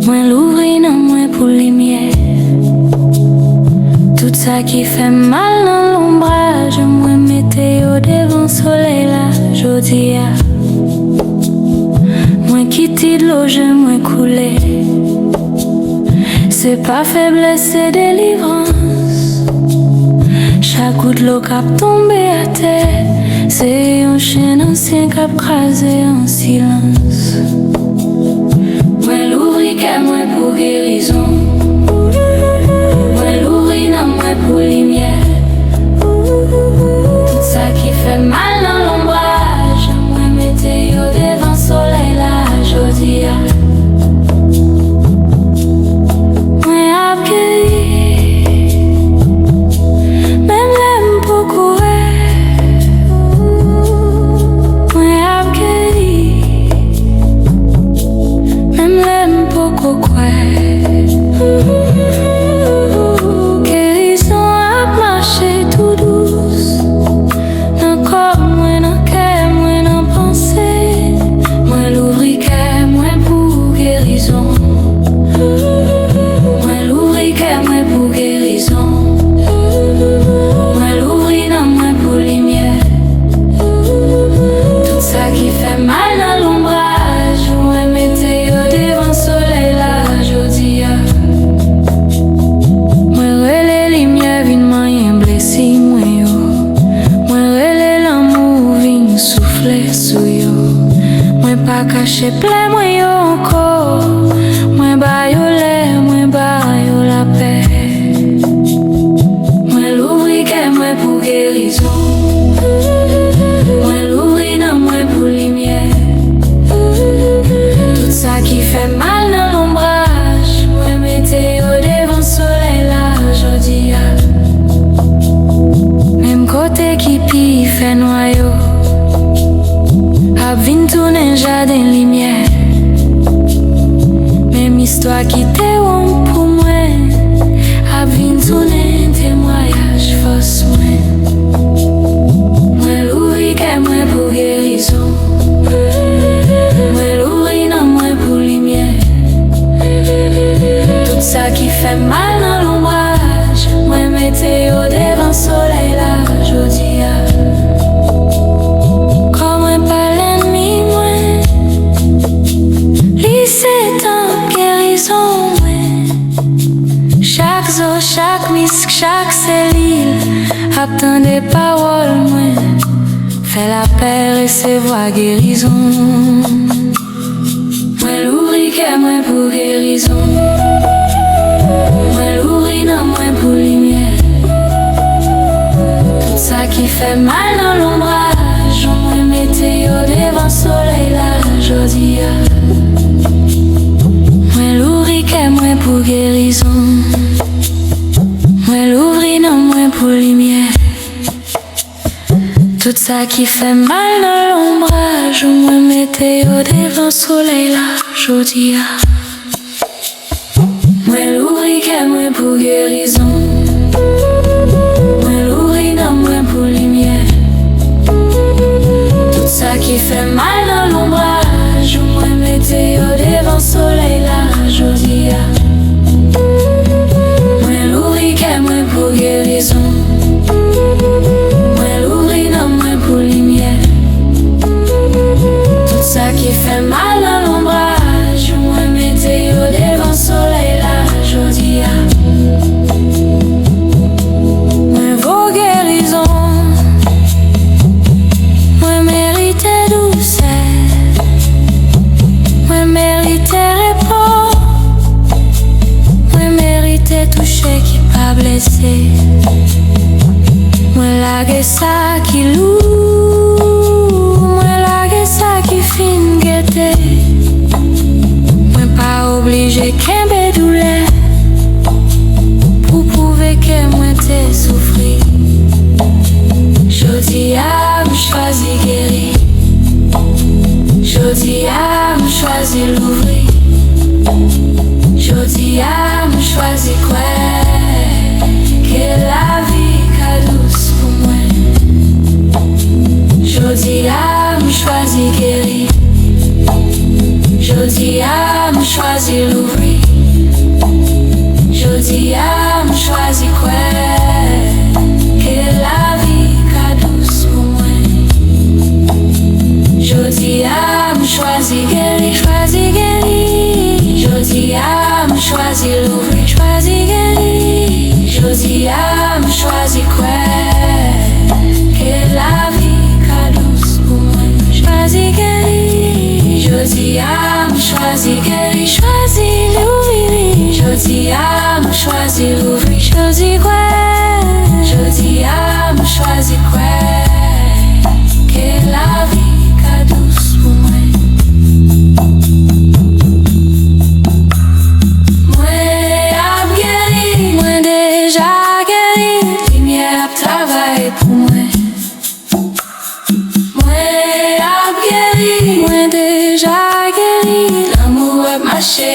Moi l'ouvri nan moi pour lumière. Tout ça qui fait mal dans l'ombrage, moi mettez au devant soleil là, jodi a. Moi quitte l'eau, je moi couler. C'est pas faiblesse, c'est délivrance. Chaque goutte l'eau cap tombé à terre, c'est un chien ancien cap crasé en silence. Moi l'ouvri qu'à moi pour guérison. Moi l'ouvri nan moi pour lumière. Tout ça qui fait mal dans l'ombrage, moi mettez au devant soleil là, jodi a. Guérison a marché tout douce. Dans corps, moi dans cœur, moi dans pensée. Moi l'ouvri cœur, moi pour guérison. Moi l'ouvri cœur, moi pour guérison. Moi l'ouvri dans moi pour lumière. Tout ça qui fait mal dans l'ombrage, moi mettez au devant soleil là. Pas caché plein moi yo encore. Moi ba yo l'air, moi ba yo la paix. Moi l'ouvri que moi pour guérison. Moi l'ouvri nan moi pour lumière. Tout ça qui fait mal dans l'ombrage, moi mettez au devant soleil là, jodi a. Même côté qui pi fait noyau, a vin tourner jardin lumière. Même histoire qui te honte pour moi, a vin tourner témoignage force moi. Moi l'ouvri que moi pour guérison. Moi l'ouvri nan moi pour lumière. Tout ça qui fait mal dans l'ombrage, moi mettez au devant soleil là, jodi a. Chaque muscle, chaque cellule attend des paroles, moi fait la paix, recevoir guérison. Moi l'ouvri que moi pour guérison. Moi l'ouvri nan moi pour lumière. Tout ça qui fait mal dans l'ombrage, moi mettez au devant soleil là, jodi a. Moi l'ouvri que moi pour guérison. Moi l'ouvri nan moi pour lumière. Tout ça qui fait mal dans l'ombrage, moi mettez au devant soleil là, jodi a. Moi l'ouvri que moi pour guérison. Moi l'ouvri nan moi pour lumière. Tout ça qui fait mal dans l'ombrage, moi mettez au devant soleil là, jodi a. Moi pour guérison. Moi l'ouvri nan moi pour lumière. Tout ça qui fait mal dans l'ombrage, moi mettez au devant soleil là, jodi a. Moi vos guérisons, moi mérité douceur, moi mérité repos, moi mérité toucher qui pas blessé. Moi lague ça qui loue, moi lague ça qui fin guetté. Moi pas obligé qu'un bé douleur pour prouver que moi t'ai souffri. Jodi a m'choisi guéri. Jodi a m'choisi l'ouvrir. Jodi a m'choisi quoi? Que la vie ca douce pour moi. Jodi a m'choisi guéri. Jodi a m'choisi l'ouvrir. Jodi a m choisi quoi? Que la vie ka douce pour moi. Jodi a m choisi guéri, choisi guéri. Jodi a m choisi l'ouvrir, choisi guéri. Jodi a m choisi quoi? Que la vie ka douce pour moi. Choisi guéri. Jodi a m choisi guéri, choisi l'ouvrir. Jodi a m choisi l'ouvrir, choisi quoi? Jodi a m choisi quoi? Que la vie ka douce pour moi. Moi ap guéri, moi déjà guéri. Lumière ap travail pour moi. Moi ap guéri, moi déjà guéri. L'amour ap marché